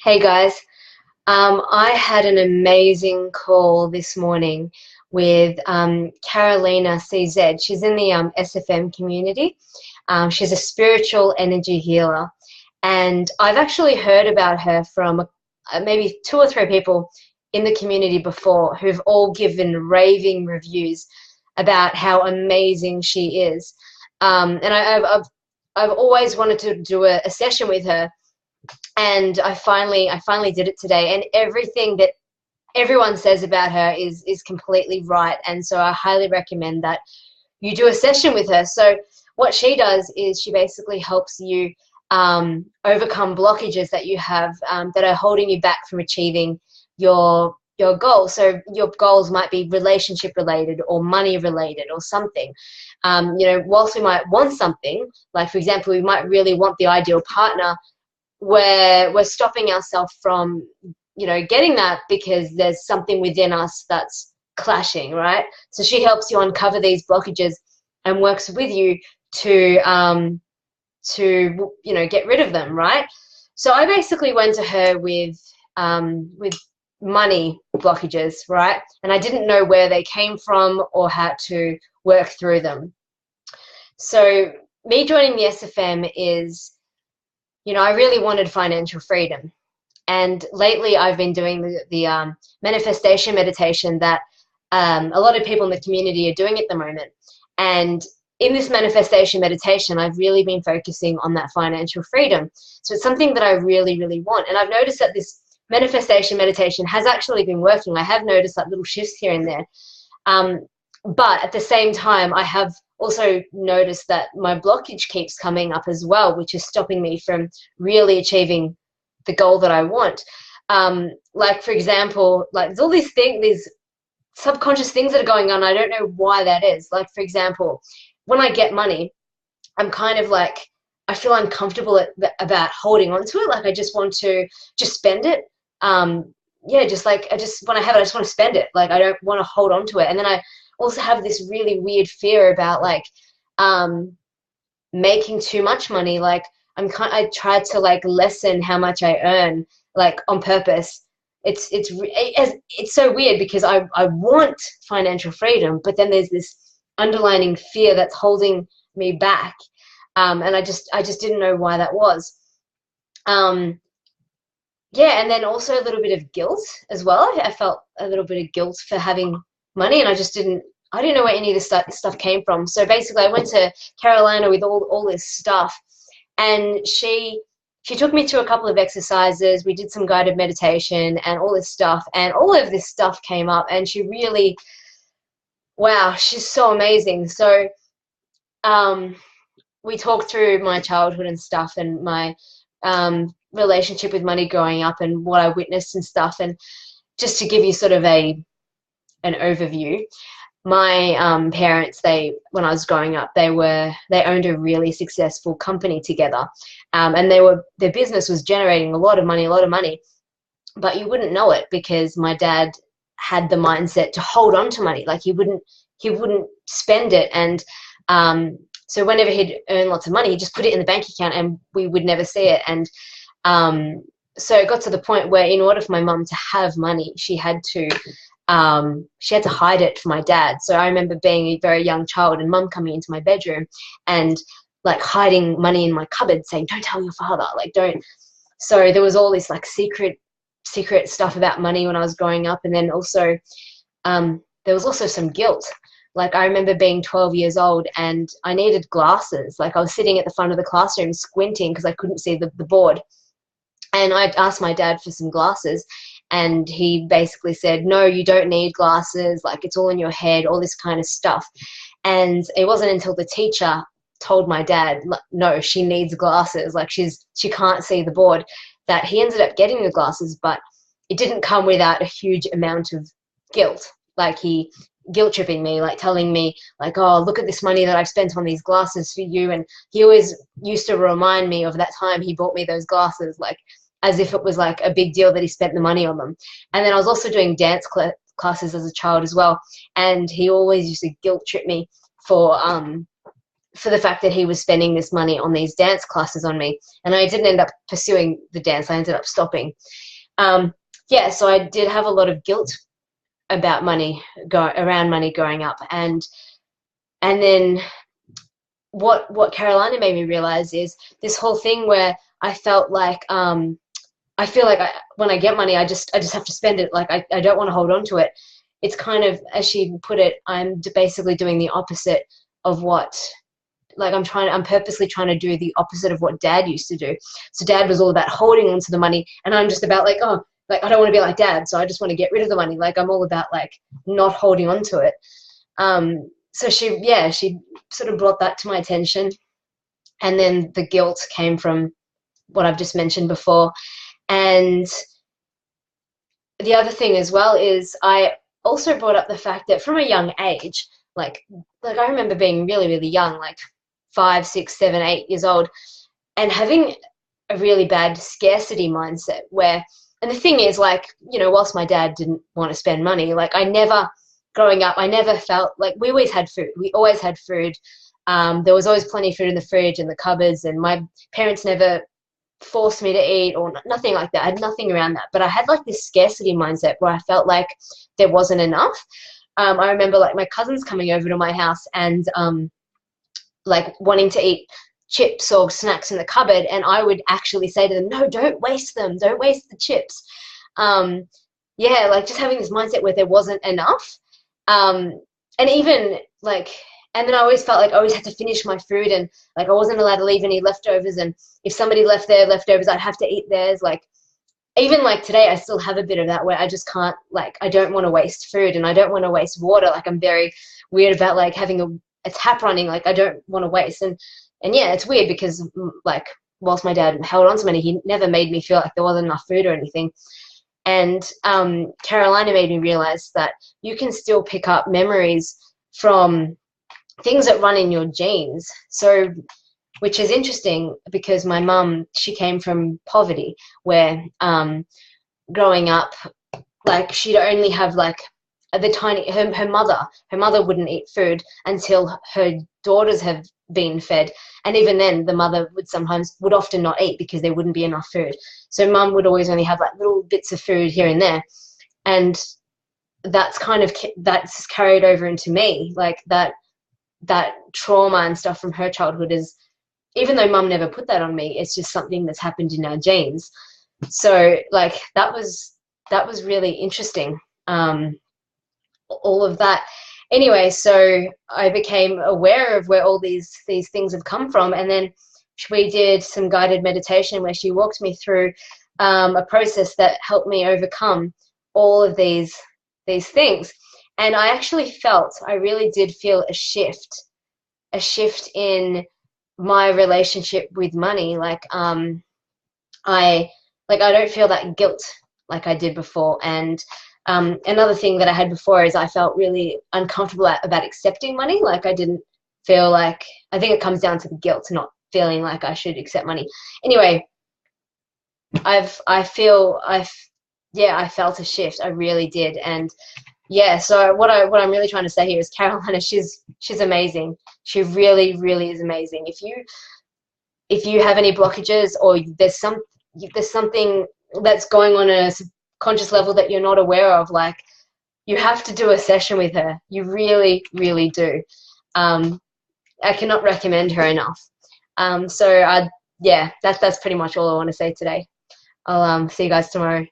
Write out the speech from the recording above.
Hey guys, I had an amazing call this morning with Karolina CZ. She's in the SFM community. She's a spiritual energy healer, and I've actually heard about her from maybe two or three people in the community before who've all given raving reviews about how amazing she is. And I've always wanted to do a session with her, and I finally did it today, and everything that everyone says about her is completely right. And so I highly recommend that you do a session with her. So what she does is she basically helps you overcome blockages that you have that are holding you back from achieving your goals. So your goals might be relationship related or money related or something. Whilst we might want something, like for example, we might really want the ideal partner, where we're stopping ourselves from, getting that because there's something within us that's clashing, right? So she helps you uncover these blockages and works with you to get rid of them, right? So I basically went to her with money blockages, right? And I didn't know where they came from or how to work through them. So me joining the SFM is, I really wanted financial freedom. And lately I've been doing the manifestation meditation that a lot of people in the community are doing at the moment. And in this manifestation meditation, I've really been focusing on that financial freedom. So it's something that I really, really want. And I've noticed that this manifestation meditation has actually been working. I have noticed like little shifts here and there. But at the same time, I have also noticed that my blockage keeps coming up as well, which is stopping me from really achieving the goal that I want. Like for example, like there's all these things, these subconscious things that are going on. I don't know why that is. Like for example, when I get money, I'm kind of like, I feel uncomfortable about holding on to it. Like I just want to just spend it. Just like when I have it, I just want to spend it. Like I don't want to hold on to it. And then I also have this really weird fear about like making too much money. Like I try to like lessen how much I earn, like on purpose. It's so weird because I want financial freedom, but then there's this underlining fear that's holding me back. And I just didn't know why that was. And then also a little bit of guilt as well. I felt a little bit of guilt for having money, and I didn't know where any of this stuff came from. So basically I went to Karolina with all this stuff, and she took me through a couple of exercises. We did some guided meditation and all this stuff, and all of this stuff came up, and she really, wow, she's so amazing. So we talked through my childhood and stuff, and my relationship with money growing up and what I witnessed and stuff. And just to give you sort of an overview, my parents, when I was growing up, they owned a really successful company together, and their business was generating a lot of money, but you wouldn't know it because my dad had the mindset to hold on to money. Like he wouldn't spend it, and so whenever he'd earn lots of money, he'd just put it in the bank account and we would never see it. And so it got to the point where in order for my mum to have money, she had to hide it from my dad. So I remember being a very young child and mum coming into my bedroom and like hiding money in my cupboard saying, "Don't tell your father, like don't." So there was all this like secret stuff about money when I was growing up. And then also there was also some guilt. Like I remember being 12 years old and I needed glasses. Like I was sitting at the front of the classroom squinting because I couldn't see the board. And I asked my dad for some glasses, and he basically said, "No, you don't need glasses. Like it's all in your head," all this kind of stuff. And it wasn't until the teacher told my dad, "No, she needs glasses. Like she can't see the board," that he ended up getting the glasses. But it didn't come without a huge amount of guilt. Like he guilt tripping me, like telling me like, "Oh, look at this money that I've spent on these glasses for you." And he always used to remind me of that time he bought me those glasses, like as if it was like a big deal that he spent the money on them. And then I was also doing dance classes as a child as well, and he always used to guilt trip me for for the fact that he was spending this money on these dance classes on me. And I didn't end up pursuing the dance. I ended up stopping. Yeah, so I did have a lot of guilt about around money growing up. And then what Karolina made me realize is this whole thing where I felt like, I feel like when I get money, I just have to spend it. Like I don't want to hold on to it. It's kind of, as she put it, I'm basically doing the opposite of what, like I'm purposely trying to do the opposite of what Dad used to do. So Dad was all about holding on to the money, and I'm just about like, oh, like I don't want to be like Dad, so I just want to get rid of the money. Like I'm all about like not holding on to it. So she sort of brought that to my attention, and then the guilt came from what I've just mentioned before. And the other thing as well is I also brought up the fact that from a young age, like I remember being really, really young, like 5, 6, 7, 8 years old, and having a really bad scarcity mindset where, and the thing is, like, you know, whilst my dad didn't want to spend money, like growing up, I never felt like we always had food. We always had food. There was always plenty of food in the fridge and the cupboards, and my parents never forced me to eat or nothing like that. I had nothing around that, but I had like this scarcity mindset where I felt like there wasn't enough. I remember like my cousins coming over to my house and like wanting to eat chips or snacks in the cupboard, and I would actually say to them, no, don't waste them, don't waste the chips. Yeah, like just having this mindset where there wasn't enough. And even like, and then I always felt like I always had to finish my food, and like I wasn't allowed to leave any leftovers, and if somebody left their leftovers, I'd have to eat theirs. Like even like today, I still have a bit of that where I just can't, like, I don't want to waste food and I don't want to waste water. Like I'm very weird about like having a tap running. Like I don't want to waste. And yeah, it's weird because like whilst my dad held on to money, he never made me feel like there wasn't enough food or anything. And Karolina made me realize that you can still pick up memories from things that run in your genes. So, which is interesting because my mum, she came from poverty where growing up, like she'd only have like her mother wouldn't eat food until her daughters have been fed. And even then the mother would often not eat because there wouldn't be enough food. So mum would always only have like little bits of food here and there. And that's carried over into me. Like that trauma and stuff from her childhood is, even though mum never put that on me, it's just something that's happened in our genes. So like that was really interesting. All of that. Anyway, so I became aware of where all these things have come from, and then we did some guided meditation where she walked me through a process that helped me overcome all of these things. And I really did feel a shift in my relationship with money. Like I don't feel that guilt like I did before. And another thing that I had before is I felt really uncomfortable about accepting money. Like I didn't feel like, I think it comes down to the guilt, not feeling like I should accept money. Anyway, I felt a shift. I really did. And yeah, so what I'm really trying to say here is Karolina, she's amazing. She really, really is amazing. If you have any blockages or there's something that's going on a conscious level that you're not aware of, like you have to do a session with her. You really, really do. I cannot recommend her enough. That's pretty much all I want to say today. I'll see you guys tomorrow.